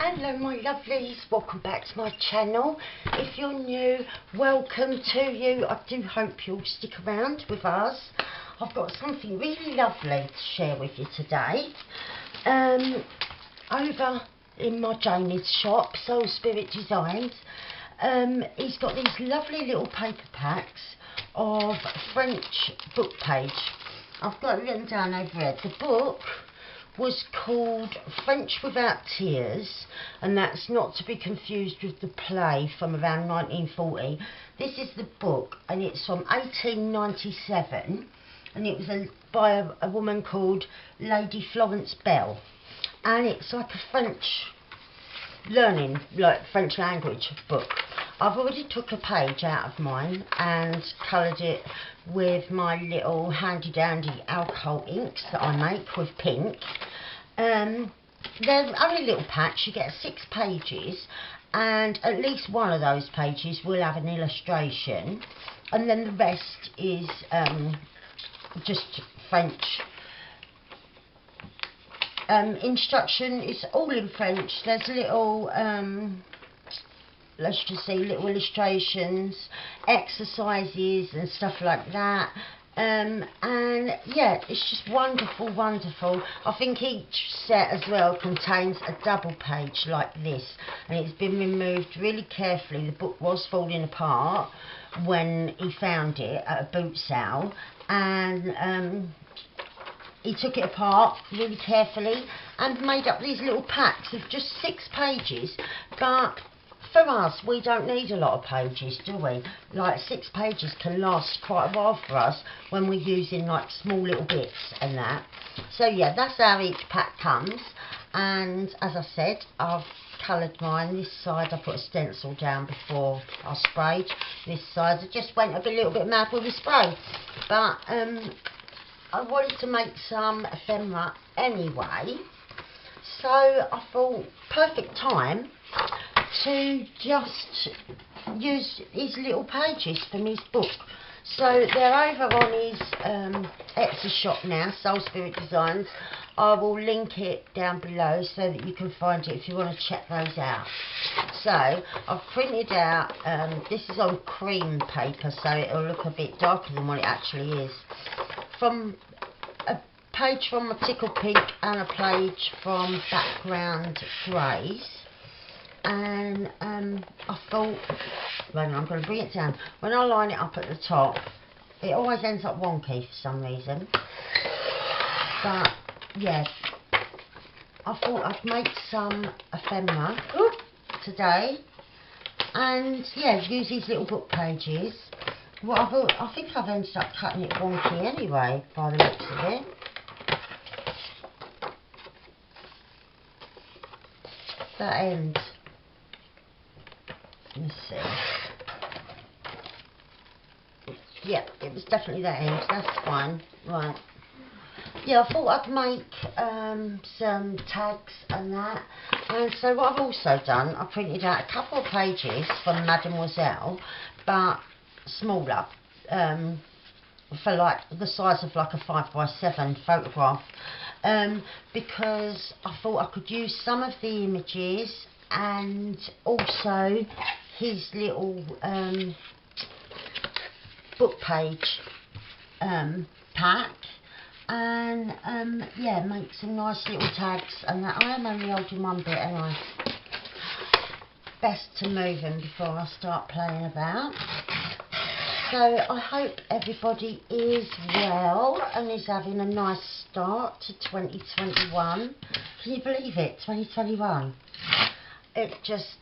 Hello my lovelies, welcome back to my channel. If you're new, welcome to you. I do hope you'll stick around with us. I've got something really lovely to share with you today. Over in my Jamie's shop, Soul Spirit Designs, he's got these lovely little paper packs of French book page. I've got it written down over here. The book was called French Without Tears, and that's not to be confused with the play from around 1940. This is the book, and it's from 1897, and it was by a woman called Lady Florence Bell, and it's like a French learning, like French language book. I've already took a page out of mine and coloured it with my little handy dandy alcohol inks that I make with pink. They're only little packs. You get 6 pages, and at least one of those pages will have an illustration, and then the rest is just French instruction. It's all in French. There's little let's just say little illustrations, exercises and stuff like that, and yeah, it's just wonderful. I think each set as well contains a double page like this, and it's been removed really carefully. The book was falling apart when he found it at a boot sale, and he took it apart really carefully and made up these little packs of just 6 pages. But for us, we don't need a lot of pages, do we? Like 6 pages can last quite a while for us when we're using like small little bits and that. So yeah, that's how each pack comes. And as I said, I've coloured mine. This side I put a stencil down before I sprayed. This side I just went a little bit mad with the spray. But I wanted to make some ephemera anyway, so I thought perfect time to just use his little pages from his book. So they're over on his Etsy shop now, Soul Spirit Designs. I will link it down below so that you can find it if you want to check those out. So I've printed out, this is on cream paper, so it'll look a bit darker than what it actually is. From a page from a Tickle Pink and a page from Background Greys. And I thought, well, I'm going to bring it down. When I line it up at the top, it always ends up wonky for some reason. But yeah, I thought I'd make some ephemera today, and yeah, use these little book pages. Well, I think I've ended up cutting it wonky anyway, by the looks of it. That end. Let's see. Yeah, it was definitely that end. That's fine. Right. Yeah, I thought I'd make some tags and that. And so what I've also done, I printed out a couple of pages from Mademoiselle, but smaller, for like the size of like a 5x7 photograph, because I thought I could use some of the images and also his little book page pack, and yeah, make some nice little tags and that. I am only holding one bit, and I best to move them before I start playing about. So I hope everybody is well and is having a nice start to 2021. Can you believe it? 2021. It just,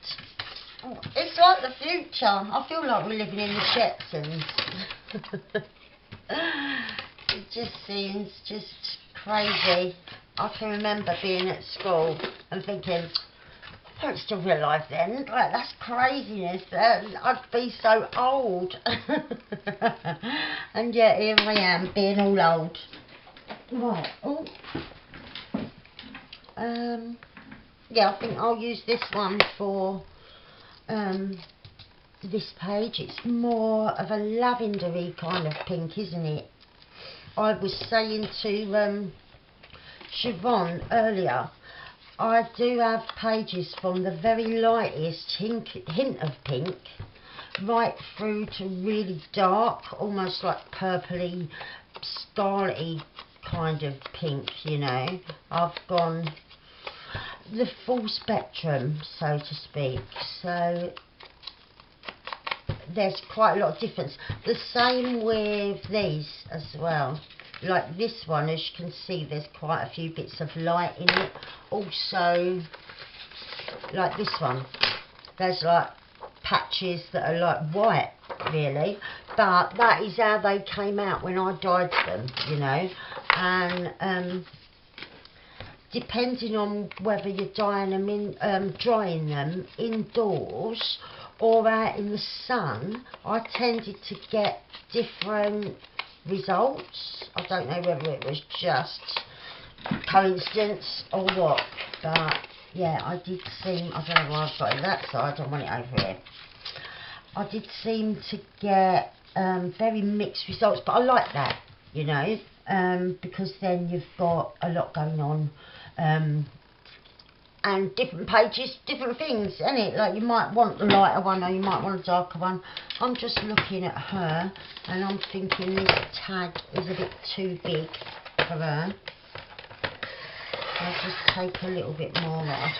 it's like the future. I feel like we're living in the Jetsons. It just seems just crazy. I can remember being at school and thinking, I don't still realise then, like, that's craziness, I'd be so old. And yet here I am, being all old. Right, oh. Yeah, I think I'll use this one for this page. It's more of a lavendery kind of pink, isn't it? I was saying to Siobhan earlier, I do have pages from the very lightest hint of pink right through to really dark, almost like purpley, scarlety kind of pink, you know. I've gone the full spectrum, so to speak. So there's quite a lot of difference. The same with these as well. Like this one, as you can see, there's quite a few bits of light in it. Also, like this one, there's like patches that are like white, really. But that is how they came out when I dyed them, you know. And depending on whether you're drying them indoors or out in the sun, I tended to get different results. I don't know whether it was just coincidence or what, but yeah, I did seem, I don't know why I've got it that side, I want it over here. I did seem to get very mixed results, but I like that, you know, because then you've got a lot going on, and different pages, different things, isn't it? Like you might want the lighter one or you might want a darker one. I'm just looking at her and I'm thinking this tag is a bit too big for her. I'll just take a little bit more off.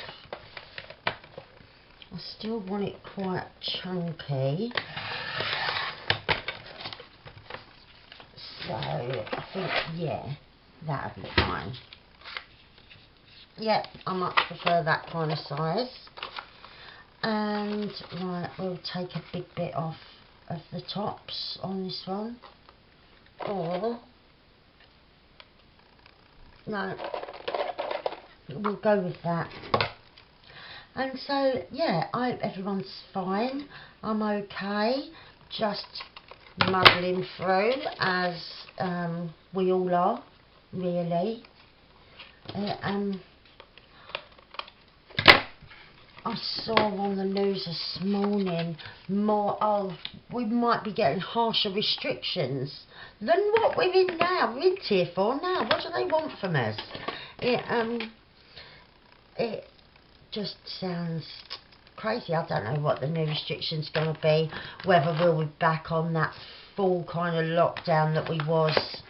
I still want it quite chunky. So I think, yeah, that'll be fine. Yep, I much prefer that kind of size. And right, we'll take a big bit off of the tops on this one. Or no, we'll go with that. And so yeah, I hope everyone's fine. I'm okay, just muddling through as we all are, really. I saw on the news this morning we might be getting harsher restrictions than what we're in now. We're in tier 4 now. What do they want from us? It just sounds crazy. I don't know what the new restrictions going to be, whether we'll be back on that full kind of lockdown that we was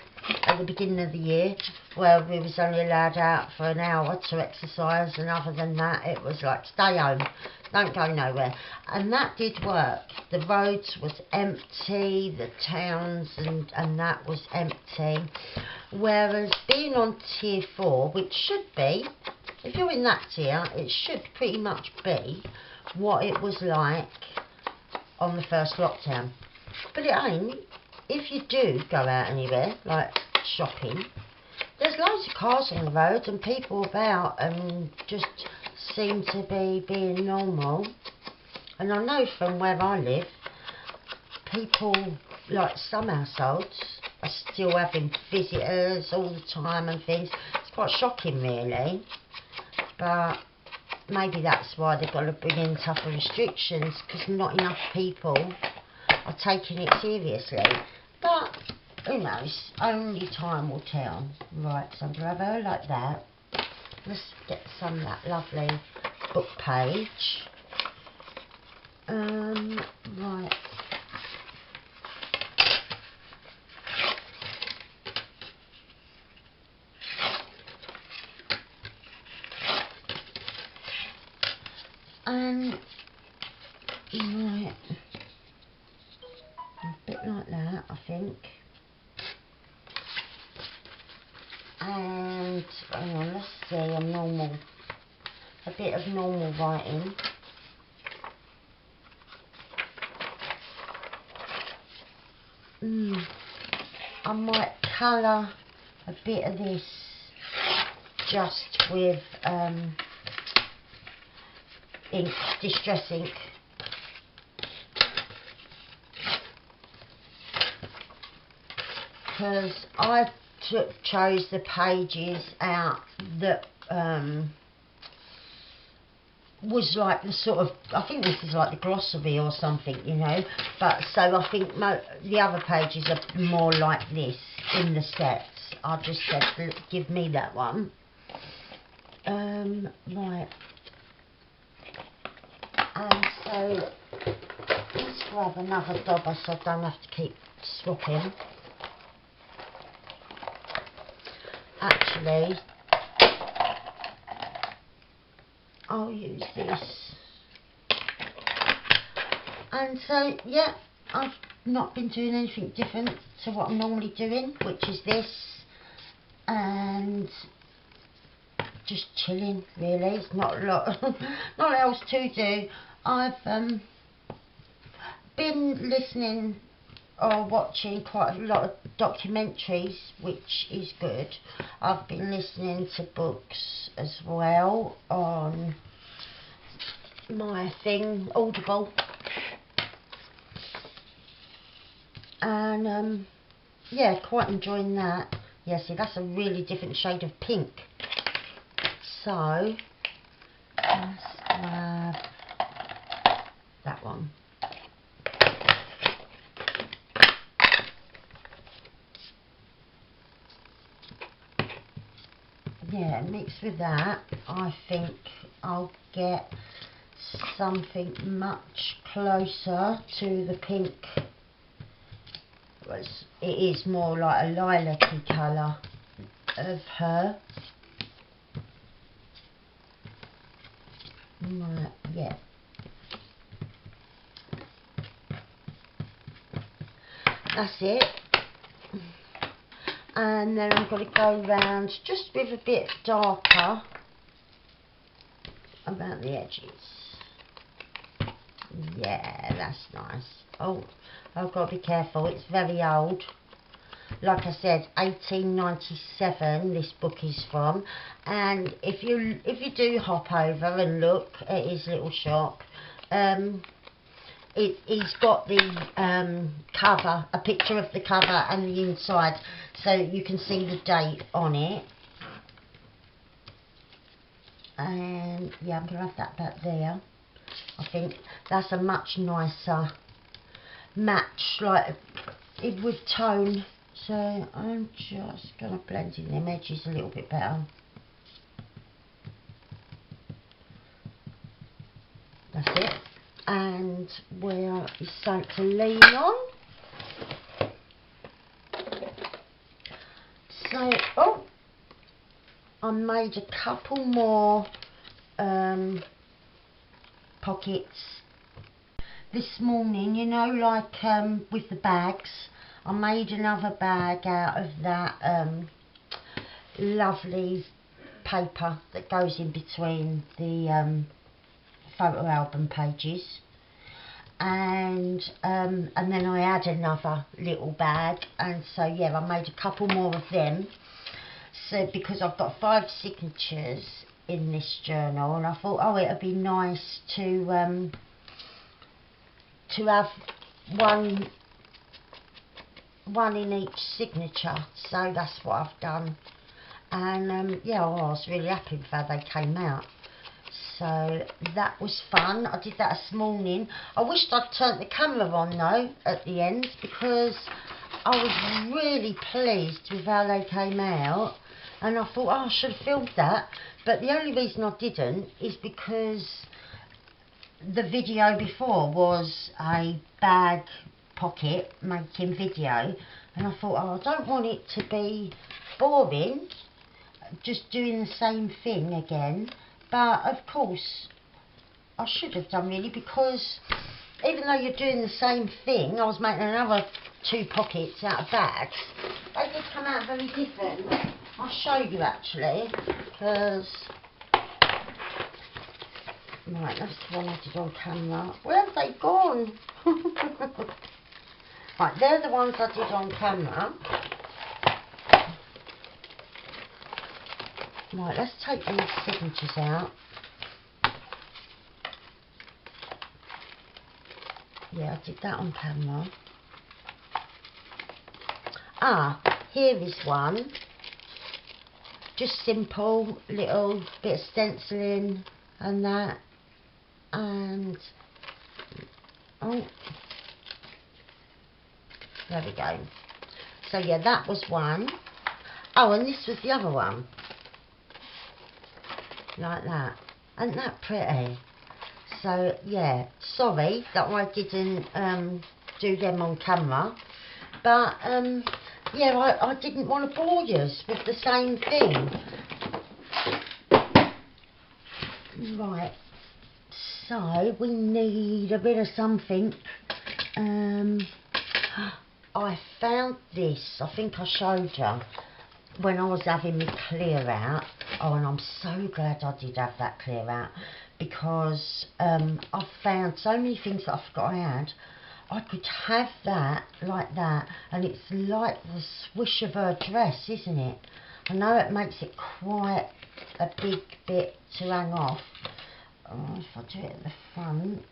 at the beginning of the year, where we was only allowed out for an hour to exercise, and other than that it was like stay home, don't go nowhere. And that did work. The roads was empty, the towns and that was empty. Whereas being on tier 4, which should be, if you're in that tier, it should pretty much be what it was like on the first lockdown. But it ain't. If you do go out anywhere, like shopping, there's loads of cars on the road and people about and just seem to be being normal. And I know from where I live, people, like some households, are still having visitors all the time and things. It's quite shocking, really. But maybe that's why they've got to bring in tougher restrictions, because not enough people are taking it seriously. But who knows, only time will tell. Right, so I'm going to have her like that. Let's get some of that lovely book page. Right. And right, a bit like that, I think. And hang on, let's see, a bit of normal writing. I might colour a bit of this just with ink, distress ink. Because I chose the pages out that was like the sort of, I think this is like the glossary or something, you know, but so I think the other pages are more like this in the sets. I just said, give me that one. Right. And so let's grab another dobber so I don't have to keep swapping. Actually, I'll use this. And so, yeah, I've not been doing anything different to what I'm normally doing, which is this, and just chilling, really. It's not a lot, not else to do. I've been listening or watching quite a lot of documentaries, which is good. I've been listening to books as well on my thing, Audible. And yeah, quite enjoying that. Yeah, see, that's a really different shade of pink. So let's grab that one. Yeah, mixed with that, I think I'll get something much closer to the pink. It is more like a lilac-y colour of her. Right, yeah. That's it. And then I'm going to go round just with a bit darker about the edges. Yeah, that's nice. Oh, I've got to be careful, it's very old. Like I said, 1897 this book is from, and if you do hop over and look at his little shop, he's got the cover, a picture of the cover and the inside, so you can see the date on it. And yeah, I'm going to have that back there. I think that's a much nicer match, like it would tone. So I'm just going to blend in them edges a little bit better. That's it. And where is something to lean on. So, oh, I made a couple more pockets this morning, you know, like with the bags. I made another bag out of that lovely paper that goes in between the photo album pages, and then I had another little bag, and so yeah, I made a couple more of them. So because I've got 5 signatures in this journal, and I thought, oh, it'd be nice to have one in each signature. So that's what I've done, and yeah, well, I was really happy with how they came out. So that was fun. I did that this morning. I wished I'd turned the camera on though at the end, because I was really pleased with how they came out, and I thought, oh, I should have filmed that. But the only reason I didn't is because the video before was a bag pocket making video, and I thought, oh, I don't want it to be boring just doing the same thing again. But of course I should have done, really, because even though you're doing the same thing, I was making another 2 pockets out of bags. They did come out very different. I'll show you actually, because right, that's the one I did on camera. Where have they gone? Right, they're the ones I did on camera. Right, let's take these signatures out. Yeah, I did that on camera. Ah, here is one. Just simple, little bit of stenciling and that. And, oh, there we go. So yeah, that was one. Oh, and this was the other one. like that. Isn't that pretty? So yeah, sorry that I didn't do them on camera, but yeah, I didn't want to bore you with the same thing. Right, so we need a bit of something. I found this, I think I showed you when I was having my clear out. Oh, and I'm so glad I did have that clear out, because I found so many things that I forgot I had. I could have that like that, and it's like the swish of her dress, isn't it? I know it makes it quite a big bit to hang off. Oh, if I do it at the front,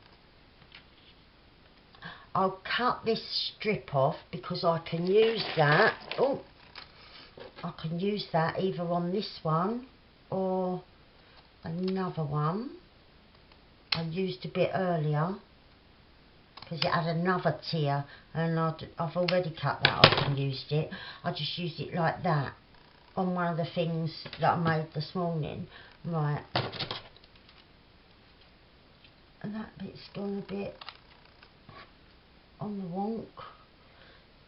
I'll cut this strip off because I can use that. Oh, I can use that either on this one or another one I used a bit earlier, because it had another tier, and I've already cut that off and used it. I just used it like that on one of the things that I made this morning. Right, and that bit's gone a bit on the wonk.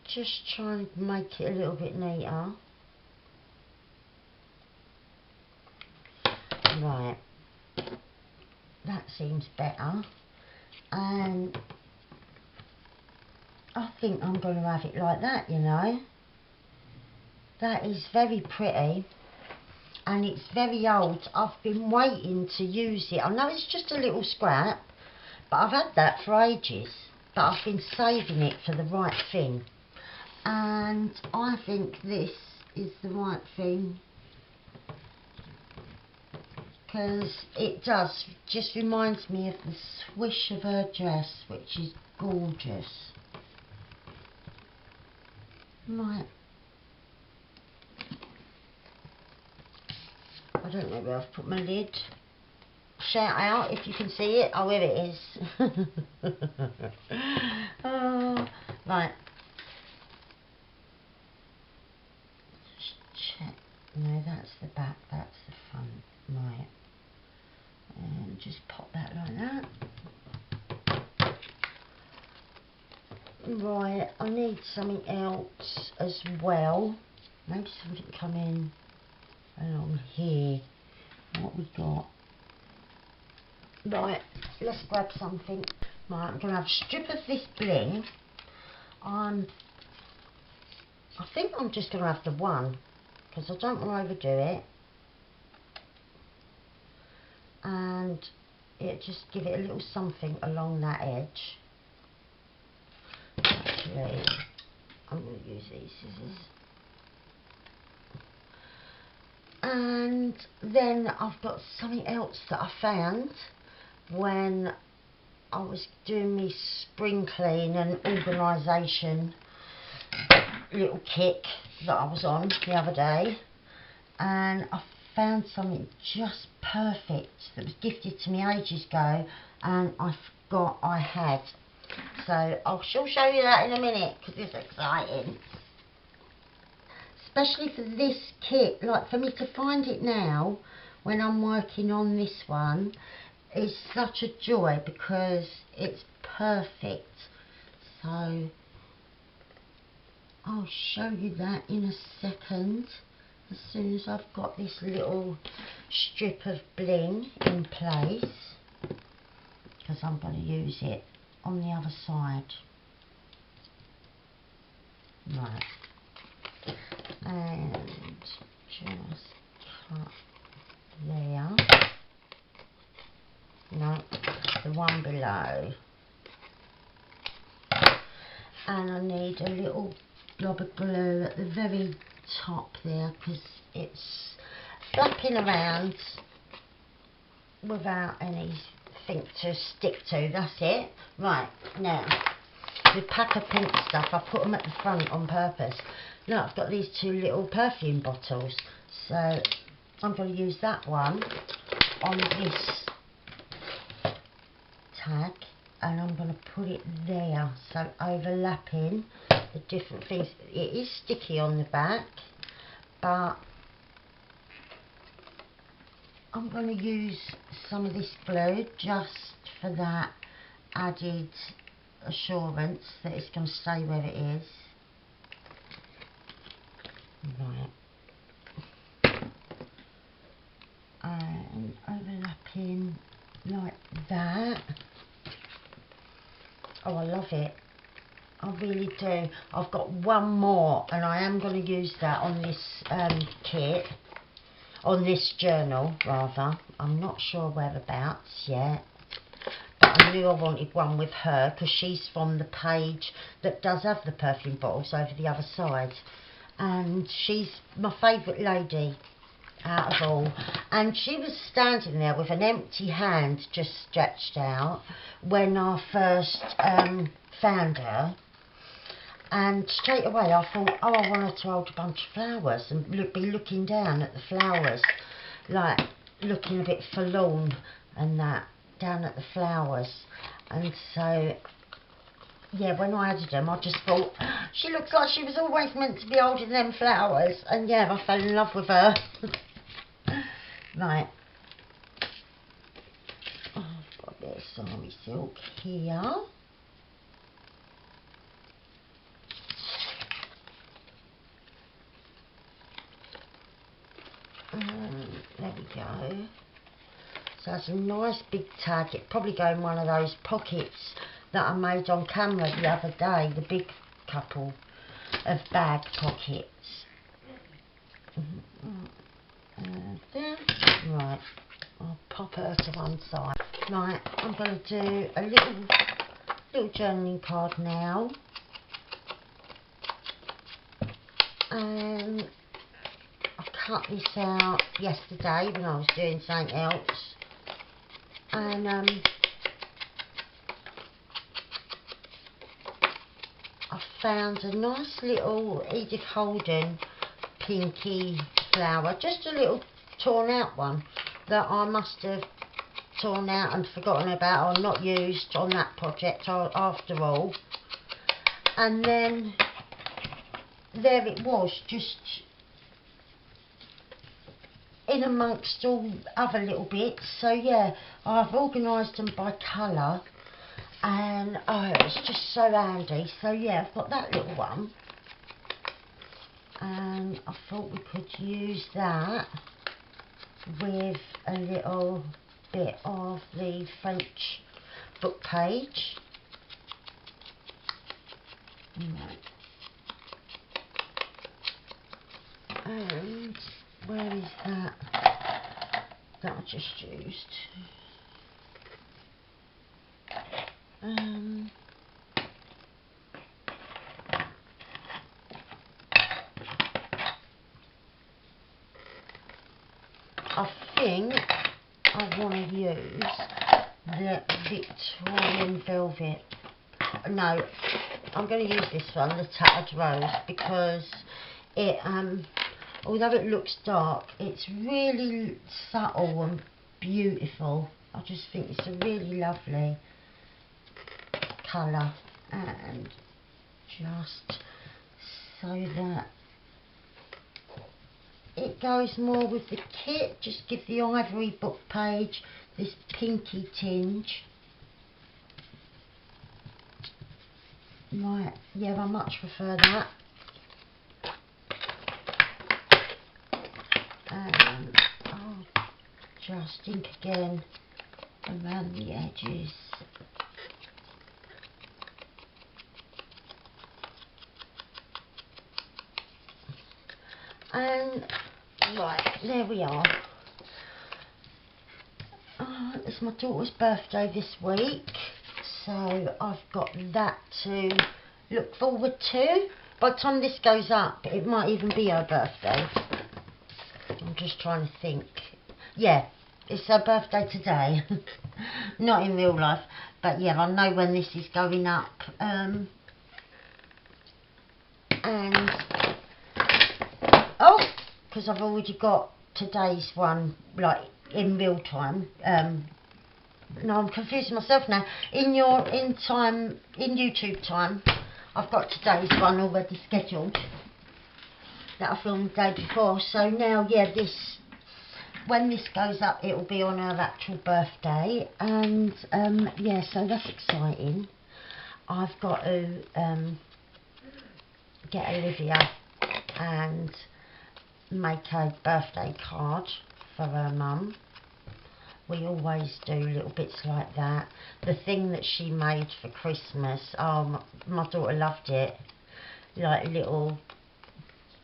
Just trying to make it a little bit neater. Right, that seems better, and I think I'm going to have it like that, you know. That is very pretty, and it's very old. I've been waiting to use it. I know it's just a little scrap, but I've had that for ages, but I've been saving it for the right thing, and I think this is the right thing, because it does just reminds me of the swish of her dress, which is gorgeous. Right, I don't know where I've put my lid. Shout out if you can see it. Oh, here it is. Oh, right. Just check. No, that's the back, that's the front. Right. And just pop that like that. Right, I need something else as well. Maybe something come in along here. What we got? Right, let's grab something. Right, I'm going to have a strip of this bling. I think I'm just going to have the one, because I don't want to overdo it. And just give it a little something along that edge. Actually, I'm going to use these scissors. And then I've got something else that I found when I was doing my spring clean and organisation little kick that I was on the other day, and I found something just perfect that was gifted to me ages ago, and I forgot I had. So I shall show you that in a minute, because it's exciting. Especially for this kit, like for me to find it now when I'm working on this one is such a joy, because it's perfect. So I'll show you that in a second, as soon as I've got this little strip of bling in place, because I'm going to use it on the other side. Right, and just cut there. No, the one below. And I need a little blob of glue at the very top there, because it's flapping around without anything to stick to. That's it. Right, now the pack of pink stuff, I put them at the front on purpose. Now I've got these two little perfume bottles, so I'm going to use that one on this tag, and I'm going to put it there, so overlapping the different things. It is sticky on the back, but I'm going to use some of this glue just for that added assurance that it's going to stay where it is. Right. And overlapping like that. Oh, I love it. I really do. I've got one more and I am going to use that on this kit. On this journal, rather. I'm not sure whereabouts yet. But I knew I wanted one with her because she's from the page that does have the perfume bottles over the other side. And she's my favourite lady out of all. And she was standing there with an empty hand just stretched out when I first found her. And straight away I thought, oh, I want her to hold a bunch of flowers and be looking down at the flowers, like looking a bit forlorn and that, down at the flowers. And so, yeah, when I added them, I just thought, she looks like she was always meant to be holding them flowers. And yeah, I fell in love with her. Right. Oh, I've got a bit of sari silk here. There we go. So that's a nice big tag. It'd probably go in one of those pockets that I made on camera the other day, the big couple of bag pockets. There. Right, I'll pop her to one side. Right, I'm going to do a little journaling card now. And I cut this out yesterday when I was doing something else, and I found a nice little Edith Holden pinky flower, just a little torn out one that I must have torn out and forgotten about or not used on that project after all. And then there it was, just in amongst all other little bits. So yeah, I've organised them by colour, and oh, it's just so handy. So yeah, I've got that little one, and I thought we could use that with a little bit of the French book page. Right. And where is that I just used? I think I want to use the Victorian Velvet. No, I'm going to use this one, the Tattered Rose, because it although it looks dark, it's really subtle and beautiful. I just think it's a really lovely colour, and just so that it goes more with the kit, just give the ivory book page this pinky tinge. Right, yeah, I much prefer that. And I'll just ink again around the edges. And right, there we are. It's my daughter's birthday this week, so I've got that to look forward to. By the time this goes up, it might even be her birthday. I'm just trying to think. Yeah, it's her birthday today. Not in real life, but yeah, I know when this is going up. And oh, because I've already got today's one, like in real time. No, I'm confusing myself now. In YouTube time, I've got today's one already scheduled that I filmed the day before. So now, yeah, this when this goes up, it will be on her actual birthday, and yeah, so that's exciting. I've got to get Olivia and make a birthday card for her mum. We always do little bits like that. The thing that she made for Christmas, oh, my daughter loved it. Like a little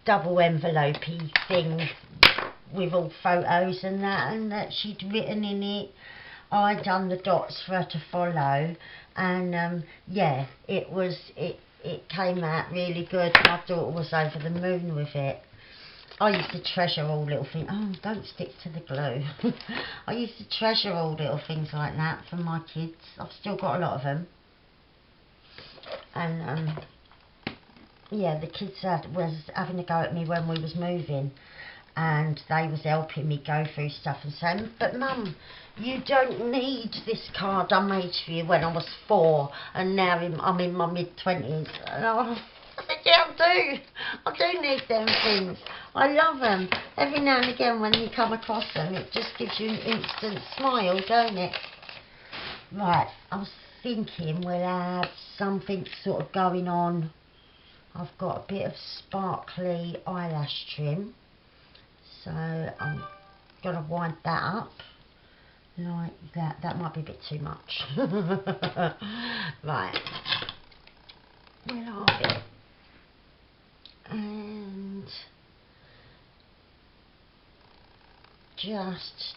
double envelopey thing with all photos and that she'd written in it. I'd done the dots for her to follow, and yeah, it came out really good. My daughter was over the moon with it. I used to treasure all little things. Oh, don't stick to the glue. I used to treasure all little things like that for my kids. I've still got a lot of them. And yeah, the kids was having a go at me when we was moving, and they was helping me go through stuff and saying, but Mum, you don't need this card I made for you when I was 4, and now I'm in my mid-20s. I said, yeah, I do need them things. I love them. Every now and again when you come across them, it just gives you an instant smile, don't it? Right, I was thinking we'll have something sort of going on. I've got a bit of sparkly eyelash trim, so I'm going to wind that up like that. That might be a bit too much. Right, where are we? And just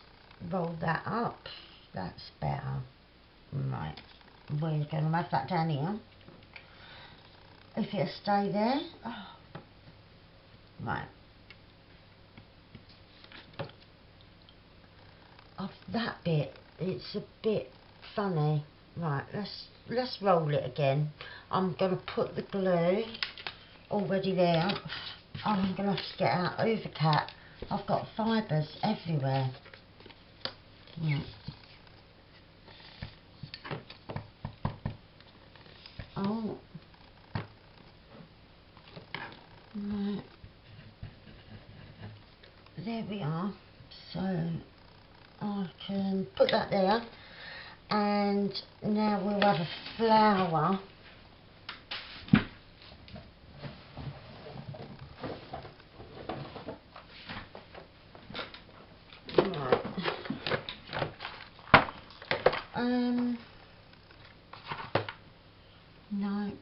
roll that up. That's better. Right, we're going to have that down here. If it'll stay there. Oh. Right. Of that bit, it's a bit funny. Right, let's roll it again. I'm going to put the glue already there. Oh, I'm going to have to get out Overcat. I've got fibres everywhere. Right. Oh. Right. There we are. So I can put that there, and now we'll have a flower. No.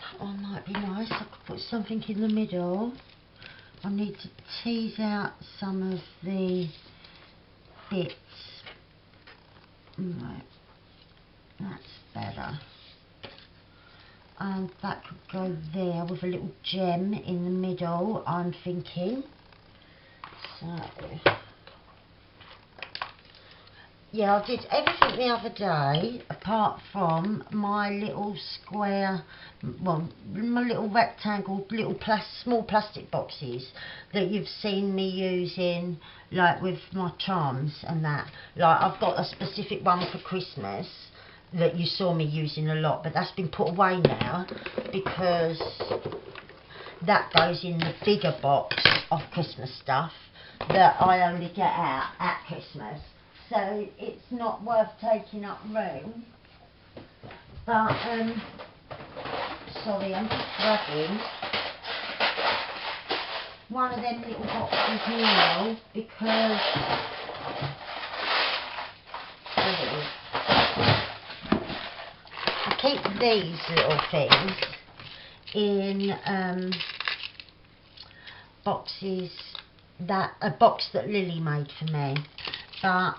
That one might be nice. I could put something in the middle. I need to tease out some of the bits. Right. That's better. And that could go there with a little gem in the middle, I'm thinking. So, yeah, I did everything the other day apart from my little square, well, my little rectangle, little small plastic boxes that you've seen me using, like with my charms and that. Like, I've got a specific one for Christmas that you saw me using a lot, but that's been put away now because that goes in the bigger box of Christmas stuff that I only get out at Christmas, so it's not worth taking up room. But sorry, I'm just grabbing one of them little boxes now because there it is. Keep these little things in boxes, that a box that Lily made for me, but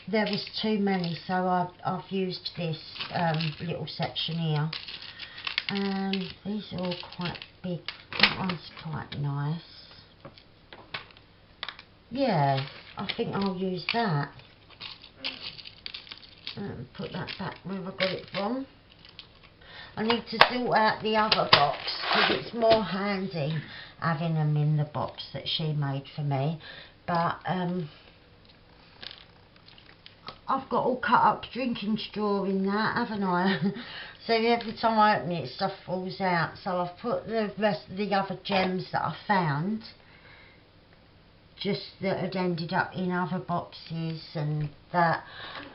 there was too many, so I've used this little section here, and these are all quite big. That one's quite nice. Yeah, I think I'll use that. Put that back where I got it from. I need to sort out the other box because it's more handy having them in the box that she made for me. But I've got all cut up drinking straw in that, haven't I? So every time I open it, stuff falls out. So I've put the rest of the other gems that I found, just that had ended up in other boxes, and that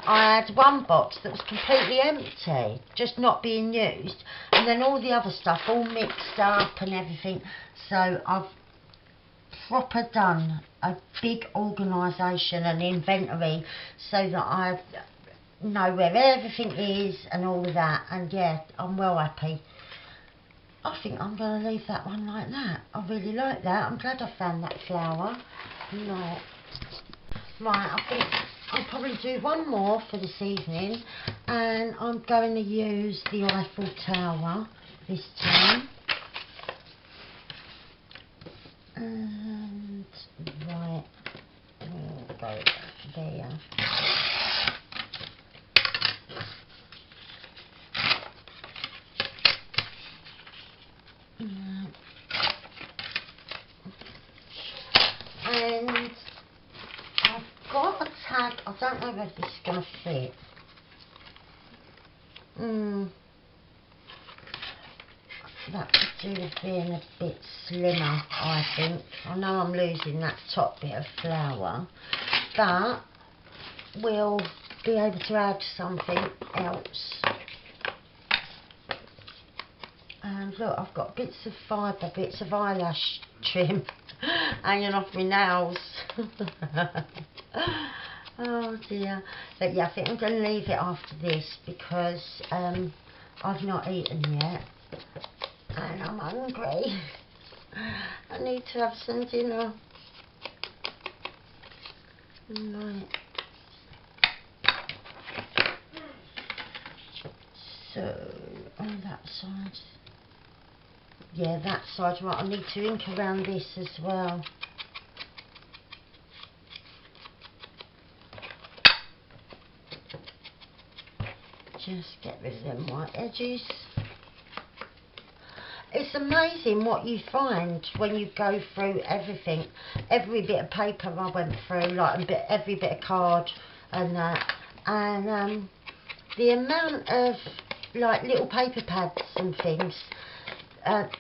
I had one box that was completely empty, just not being used, and then all the other stuff all mixed up and everything. So I've proper done a big organisation and inventory so that I know where everything is and all of that, and yeah, I'm well happy. I think I'm going to leave that one like that. I really like that. I'm glad I found that flower. Right, I think I'll probably do one more for this evening, and I'm going to use the Eiffel Tower this time. And right, we'll go there. And I've got a tag, I don't know whether this is going to fit. That could do with being a bit slimmer, I think. I know I'm losing that top bit of flower, but we'll be able to add something else. And look, I've got bits of fibre, bits of eyelash trim hanging off my nails. Oh dear. But yeah, I think I'm going to leave it after this because I've not eaten yet and I'm hungry. I need to have some dinner. Right. So, on that side. Yeah, that side, right, I need to ink around this as well. Just get rid of them white edges. It's amazing what you find when you go through everything. Every bit of paper I went through, like every bit of card and that. And the amount of like little paper pads and things,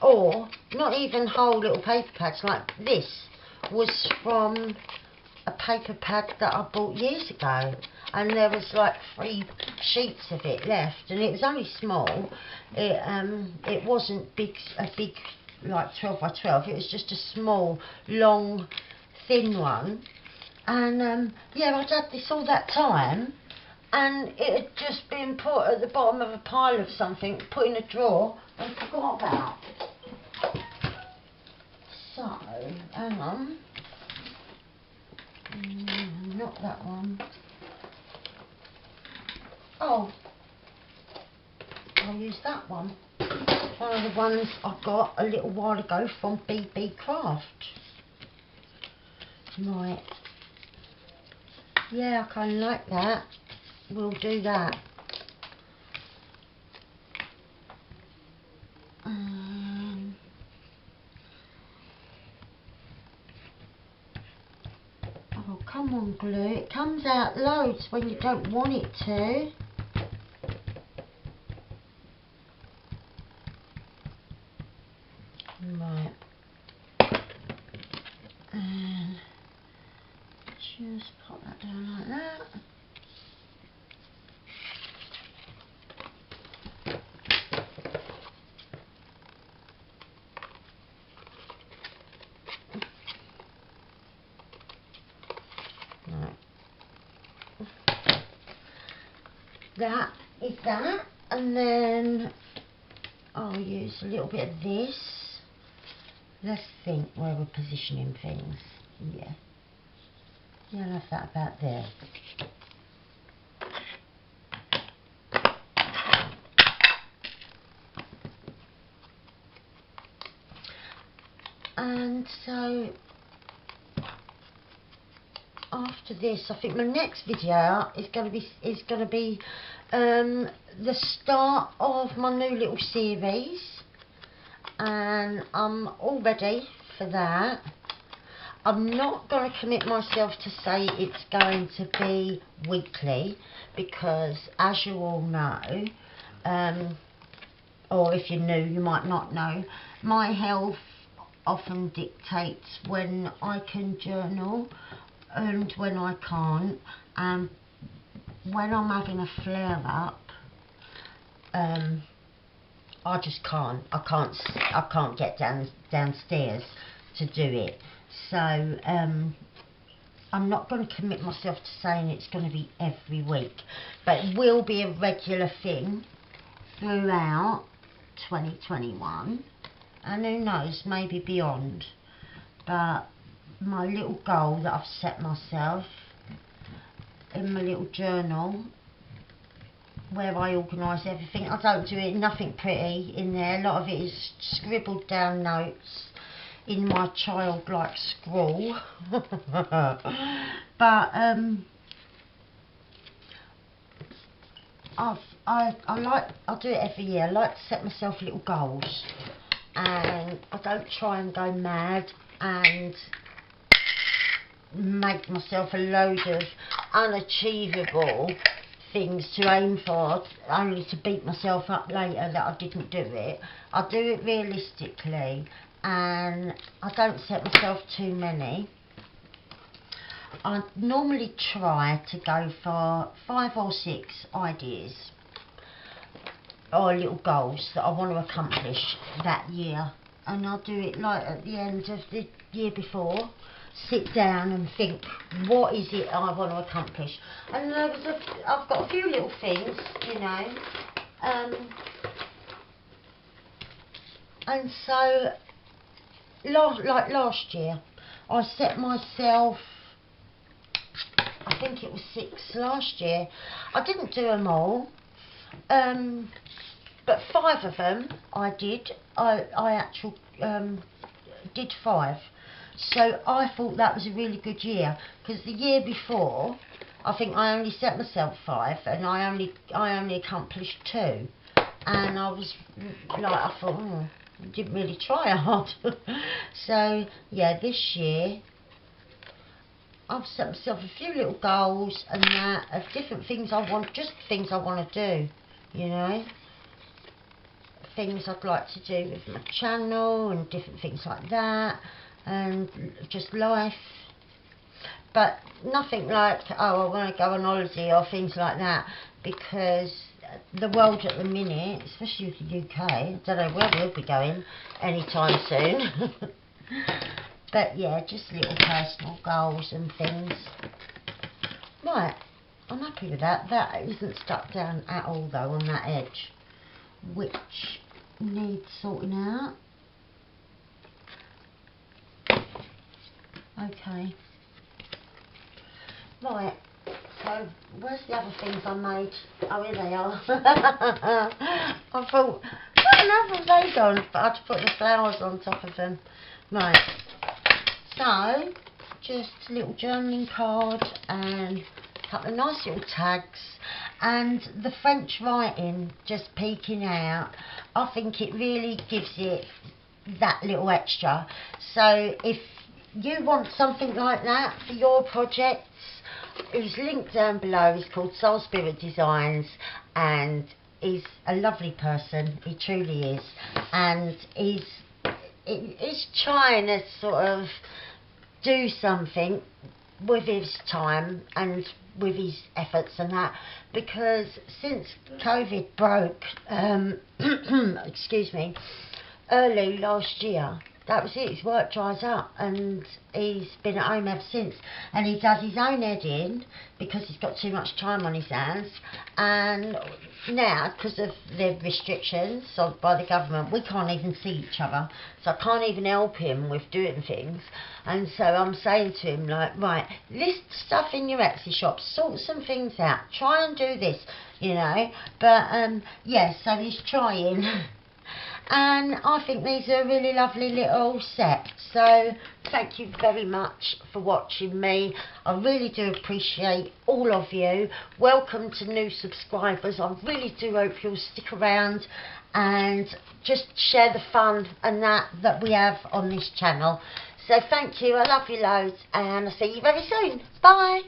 or not even whole little paper pads, like this was from a paper pad that I bought years ago, and there was like 3 sheets of it left, and it was only small. It wasn't a big like 12 by 12, it was just a small long thin one, and yeah, I'd had this all that time, and it had just been put at the bottom of a pile of something, put in a drawer and forgot about. So, hang on. Not that one. Oh, I'll use that one. One of the ones I got a little while ago from BB Craft. Right. Yeah, I kind of like that. We'll do that. Oh, come on, glue. It comes out loads when you don't want it to. Right. And just pop that down like that. That is that, and then I'll use a little bit of this. Let's think where we're positioning things. Yeah, I'll have that about there. And so after this, I think my next video is going to be the start of my new little series, and I'm all ready for that. I'm not going to commit myself to say it's going to be weekly, because as you all know, or if you're new you might not know, my health often dictates when I can journal and when I can't. And when I'm having a flare up, I just can't. I can't get downstairs to do it. So I'm not going to commit myself to saying it's going to be every week, but it will be a regular thing throughout 2021, and who knows, maybe beyond. But my little goal that I've set myself in my little journal, where I organise everything, I don't do it, nothing pretty in there. A lot of it is scribbled down notes in my childlike scrawl. But I do it every year. I like to set myself little goals, and I don't try and go mad and make myself a load of unachievable things to aim for, only to beat myself up later that I didn't do it. I do it realistically, and I don't set myself too many. I normally try to go for 5 or 6 ideas or little goals that I want to accomplish that year, and I'll do it like at the end of the year before, sit down and think, what is it I want to accomplish? And I've got a few little things, you know, and so like last year I set myself, I think it was 6 last year. I didn't do them all, but 5 of them I did. I actually did 5. So I thought that was a really good year, because the year before I think I only set myself 5 and I only accomplished 2, and I was like, I thought, I didn't really try hard. So yeah, this year I've set myself a few little goals and that of different things I want, just things I want to do, you know, things I'd like to do with my channel and different things like that, and just life. But nothing like, oh, I want to go on holiday or things like that, because the world at the minute, especially with the UK, I don't know where we'll be going anytime soon. But yeah, just little personal goals and things. Right, I'm happy with that. That isn't stuck down at all though on that edge, which needs sorting out. Okay. Right, so where's the other things I made? Oh, here they are. I thought, what enough have they gone? But I had to put the flowers on top of them. Right, so just a little journaling card and a couple of nice little tags, and the French writing just peeking out. I think it really gives it that little extra. So if you want something like that for your projects, his link down below is called Soul Spirit Designs, and he's a lovely person, he truly is, and he's trying to sort of do something with his time and with his efforts and that, because since COVID broke, excuse me, early last year, that was it, his work dries up, and he's been at home ever since, and he does his own editing because he's got too much time on his hands. And now, because of the restrictions by the government, we can't even see each other, so I can't even help him with doing things. And so I'm saying to him, like, right, list stuff in your Etsy shop, sort some things out, try and do this, you know. But yeah, so he's trying. And I think these are a really lovely little set. So thank you very much for watching me. I really do appreciate all of you. Welcome to new subscribers. I really do hope you'll stick around and just share the fun and that we have on this channel. So thank you, I love you loads, and I'll see you very soon. Bye.